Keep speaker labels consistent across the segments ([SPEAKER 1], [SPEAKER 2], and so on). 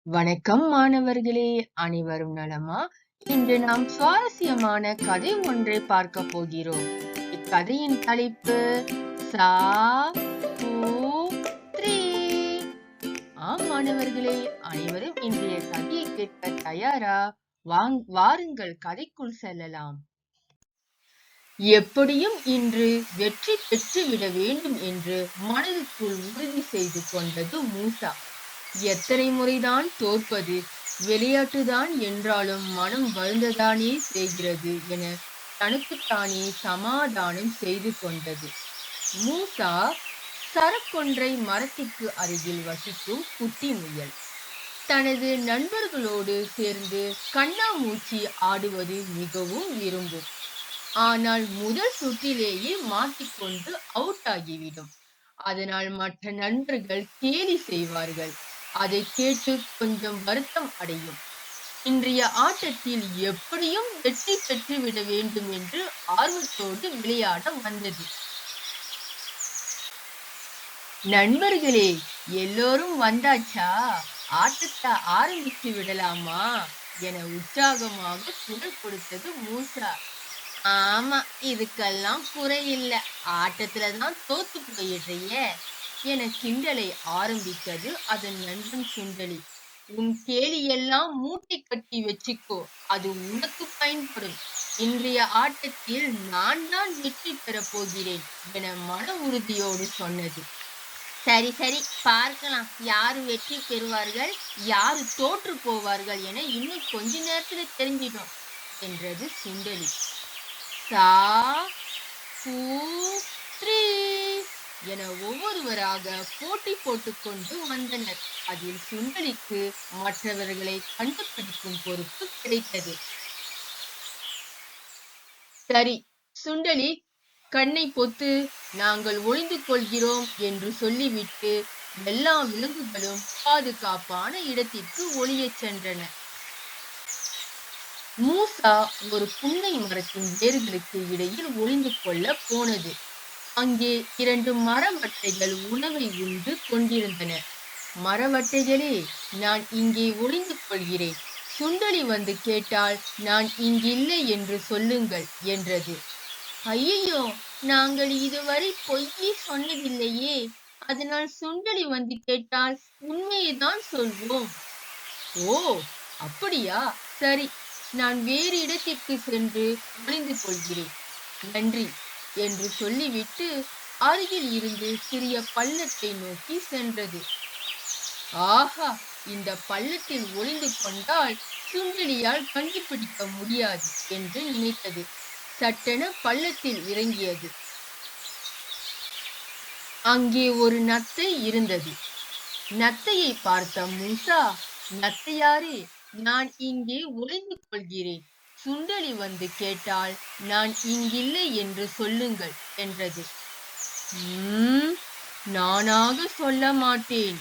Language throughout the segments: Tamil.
[SPEAKER 1] வணக்கம் மாணவர்களே, அனைவரும் நலமா? இன்று நாம் சுவாரஸ்யமான கதை ஒன்றை பார்க்க போகிறோம். இக்கதையின் தலைப்பு சா பூ த்ரீ. ஆம் மாணவர்களே, அனைவரும் இன்றைய கதையை கேட்க தயாரா? வாருங்கள் கதைக்குள் செல்லலாம். எப்படியும் இன்று வெற்றி பெற்றுவிட வேண்டும் என்று மனதுக்குள் உறுதி செய்து கொண்டது மூசா. எத்தனை முறைதான் தோற்பது, விளையாட்டுதான் என்றாலும் மனம் வருந்ததானே செய்கிறது என தனக்குத்தானே சமாதானம் செய்து கொண்டது. மூசா சரக்கொன்றை மரத்திற்கு அருகில் வசிக்கும் குட்டி முயல். தனது நண்பர்களோடு சேர்ந்து கண்ணாமூச்சி ஆடுவது மிகவும் விரும்பும். ஆனால் முதல் சுற்றிலேயே மாட்டிக்கொண்டு அவுட் ஆகிவிடும். அதனால் மற்ற நண்பர்கள் கேலி செய்வார்கள். அதை கேட்டு கொஞ்சம் வருத்தம் அடையும். இன்றைய ஆட்டத்தில் எப்படியும் வெற்றி பெற்று விட வேண்டும் என்று ஆர்வத்தோடு விளையாட வந்தது. நண்பர்களே, எல்லோரும் வந்தாச்சா? ஆட்டத்தை ஆரம்பித்து விடலாமா என உற்சாகமாக குரல் கொடுத்தது மூசா. ஆமா, இதுக்கெல்லாம் குறையில்ல, ஆட்டத்துலதான் தோத்து போயிடுறிய என கிண்டலை ஆரம்பித்தது அதன் நண்பன் சுண்டலி. உன் கேலியெல்லாம் மூட்டை கட்டி வச்சுக்கோ, அது உனக்கு பயன்படும். இன்றைய ஆட்டத்தில் நான் தான் வெற்றி பெறப் போகிறேன் என மன உறுதியோடு சொன்னது. சரி சரி, பார்க்கலாம் யாரு வெற்றி பெறுவார்கள், யாரு தோற்று போவார்கள் என இன்னும் கொஞ்ச நேரத்துல தெரிஞ்சிடும் என்றது சுண்டலி. சா பூ த்ரீ என ஒவ்வொருவராக போட்டி போட்டுக்கொண்டு வந்தனர். அதில் சுண்டலிக்கு மற்றவர்களை கண்டுபிடிக்கும் பொறுப்பு கிடைத்தது. சரி சுண்டலி, கண்ணை பொத்து, நாங்கள் ஒளிந்து கொள்கிறோம் என்று சொல்லிவிட்டு எல்லா விலங்குகளும் பாதுகாப்பான இடத்திற்கு ஒளியச் சென்றன. மூசா ஒரு புன்னை மரத்தின் வேர்களுக்கு இடையில் ஒளிந்து கொள்ள போனது. அங்கே 2 மரவட்டைகள் உணவை உண்டு கொண்டிருந்தன. மரவட்டைகளே, நான் இங்கே ஒளிந்து கொள்கிறேன். சுண்டலி வந்து கேட்டால் நான் இங்கில்லை என்று சொல்லுங்கள் என்றது. ஐயோ, நாங்கள் இதுவரை பொய்யே சொன்னதில்லையே, அதனால் சுண்டலி வந்து கேட்டால் உண்மையைதான் சொல்வோம். ஓ அப்படியா, சரி, நான் வேறு இடத்திற்கு சென்று ஒளிந்து கொள்கிறேன், நன்றி என்று சொல்லிவிட்டு அருகில் இருந்து சிறிய பள்ளத்தை நோக்கி சென்றது. ஆஹா, இந்த பள்ளத்தில் ஒளிந்து கொண்டால் சுண்டலியால் கண்டுபிடிக்க முடியாது என்று நினைத்தது. சட்டென பள்ளத்தில் இறங்கியது. அங்கே ஒரு நத்தை இருந்தது. நத்தையை பார்த்த மூசா, நத்தையாரே, நான் இங்கே ஒளிந்து கொள்கிறேன். சுண்டலி வந்து கேட்டால் நான் இங்கில்லை என்று சொல்லுங்கள் என்றது. நானாக சொல்ல மாட்டேன்.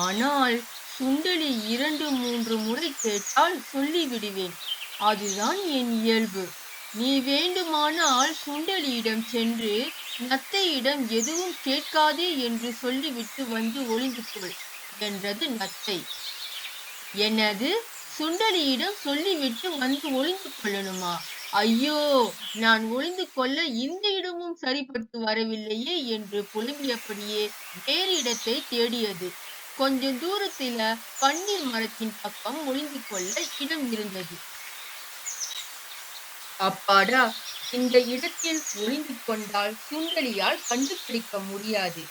[SPEAKER 1] ஆனால் சுண்டலி 2-3 முறை கேட்டால் சொல்லிவிடுவேன். அதுதான் என் இயல்பு. நீ வேண்டுமானால் சுண்டலியிடம் சென்று நத்தையிடம் எதுவும் கேட்காதே என்று சொல்லிவிட்டு வந்து ஒளிந்து கொள் என்றது நத்தை. என்னது, சுண்டலியிடம் சொல்லிவிட்டு வந்து ஒளிந்து கொள்ளணுமா? ஐயோ, நான் ஒளிந்து கொள்ள இந்த இடமும் சரிப்பட்டு வரவில்லையே என்று புலம்பியபடியே வேறு இடத்தை தேடியது. கொஞ்சம் தூரத்தில பன்னீர் மரத்தின் பக்கம் ஒளிந்து கொள்ள இடம் இருந்தது. அப்பாடா, இந்த இடத்தில் ஒளிந்து கொண்டால் சுண்டலியால் கண்டுபிடிக்க முடியாது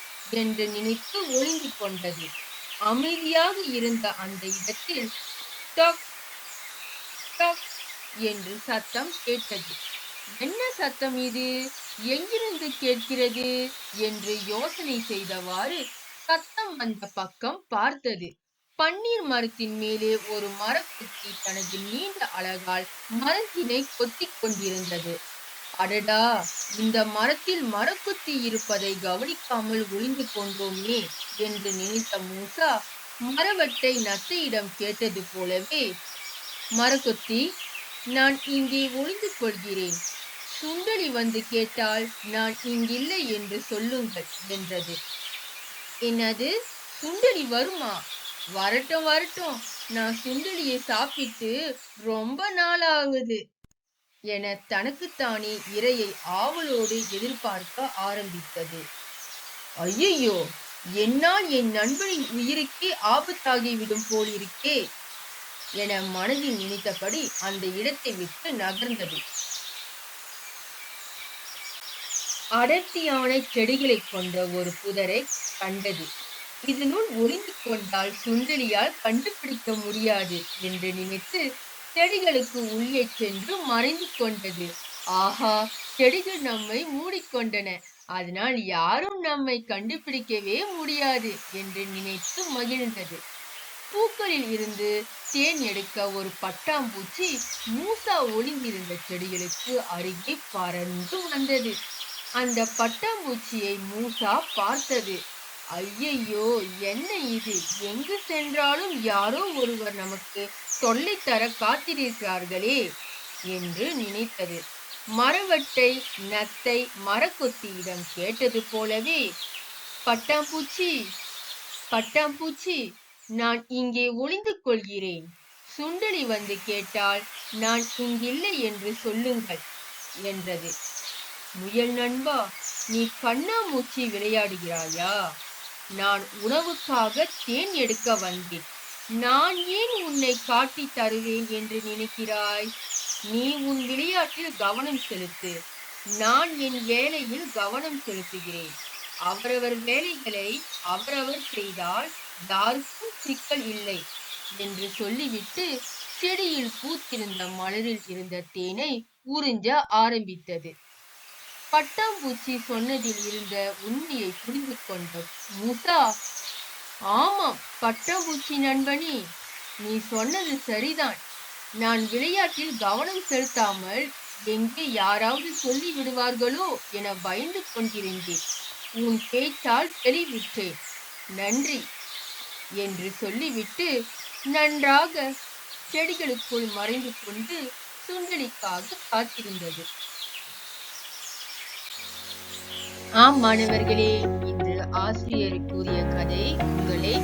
[SPEAKER 1] என்று நினைத்து ஒளிந்து கொண்டது. அமைதியாக இருந்த அந்த இடத்தில் டக் டக் என்று சத்தம் கேட்டது. என்ன சத்தம் இது, எங்கிருந்து கேட்கிறது என்று யோசனை செய்தவாறு சத்தம் வந்த பக்கம் பார்த்தது. பன்னீர் மரத்தின் மேலே ஒரு மரக்குத்தி தனது நீண்ட அலகால் மரத்தினை கொத்திக் கொண்டிருந்தது. அடடா, இந்த மரத்தில் மரக்குத்தி இருப்பதை கவனிக்காமல் ஒளிந்து கொண்டோமே என்று நினைத்த மூசா மரவட்டை நத்தையிடம் கேட்டது போலவே, மரக்குத்தி, நான் இங்கே ஒளிந்து கொள்கிறேன். சுண்டலி வந்து கேட்டால் நான் இங்கில்லை என்று சொல்லுங்கள் என்றது. என்னது, சுண்டலி வருமா? வரட்டும் வரட்டும், நான் சுண்டெலியை சாப்பிட்டு ரொம்ப நாள் ஆகுது என தனக்குத்தானே இரையை ஆவலோடு எதிர்பார்க்க ஆரம்பித்தது. ஐயையோ! என்னால் என் நண்பனின் உயிருக்கே ஆபத்தாகிவிடும் போலிருக்கே என மனதில் நினைத்தபடி அந்த இடத்தை விட்டு நகர்ந்தது. அடர்த்தியான செடிகளைக் கொண்ட ஒரு புதரை கண்டது. இதனுள் ஒளிந்து கொண்டால் சுண்டெலியால் கண்டுபிடிக்க முடியாது என்று நினைத்து செடிகளுக்கு உள்ளே சென்று மறைந்து கொண்டது. ஆஹா! செடிகள் நம்மை மூடிக்கொண்டன. அதனால் யாரும் நம்மை கண்டுபிடிக்கவே முடியாது என்று நினைத்து மகிழ்ந்தது. பூக்களில் இருந்து தேன் எடுக்க ஒரு பட்டாம்பூச்சி மூசா ஒளிந்திருந்த செடிகளுக்கு அருகே பறந்து வந்தது. அந்த பட்டாம்பூச்சியை மூசா பார்த்தது. ஐயையோ! என்ன இது? எங்கு சென்றாலும் யாரோ ஒருவர் நமக்கு தொல்லை தர காத்திருக்கிறார்களே என்று நினைத்தது. மரவட்டை, நத்தை, மரக்கொத்தியிடம் கேட்டது போலவே, பட்டாம்பூச்சி, பட்டாம்பூச்சி, நான் இங்கே ஒளிந்து கொள்கிறேன். சுண்டெலி வந்து கேட்டால் நான் இங்கில்லை என்று சொல்லுங்கள் என்றது. முயல் நண்பா, நீ கண்ணாமூச்சி விளையாடுகிறாயா? நான் உணவுக்காக தேன் எடுக்க வந்தேன். நான் ஏன் உன்னை காட்டித் தருவேன் என்று நினைக்கிறாய்? நீ உன் விளையாட்டில் கவனம் செலுத்து. நான் என் வேலையில் கவனம் செலுத்துகிறேன். அவரவர் வேலைகளை அவரவர் செய்தால் யாருக்கும் சிக்கல் இல்லை என்று சொல்லிவிட்டு செடியில் பூத்திருந்த மலரில் இருந்த தேனை உறிஞ்ச ஆரம்பித்தது. பட்டாம்பூச்சி சொன்னதில் இருந்த உண்மையை புரிந்து கொண்ட மூசா, ஆமாம் பட்டாம்பூச்சி நண்பனே, நீ சொன்னது சரிதான். நான் விளையாட்டில் கவனம் செலுத்தாமல் எங்கே யாராவது சொல்லி விடுவார்களோ என பயந்து கொண்டிருந்தேன். உன் பேச்சால் தெளிவுற்றேன். நன்றி என்று சொல்லிவிட்டு நன்றாக செடிகளுக்குள் மறைந்து கொண்டு சுண்டெலிக்காக காத்திருந்தது. ஆம் மாணவர்களே, இன்று ஆசிரியர் கூறிய கதை உங்களை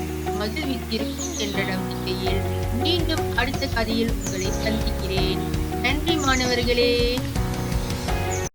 [SPEAKER 1] மகிழ்வித்திருக்கும் என்ற நம்பிக்கையில் மீண்டும் அடுத்த கதையில் உங்களை சந்திக்கிறேன். நன்றி மாணவர்களே.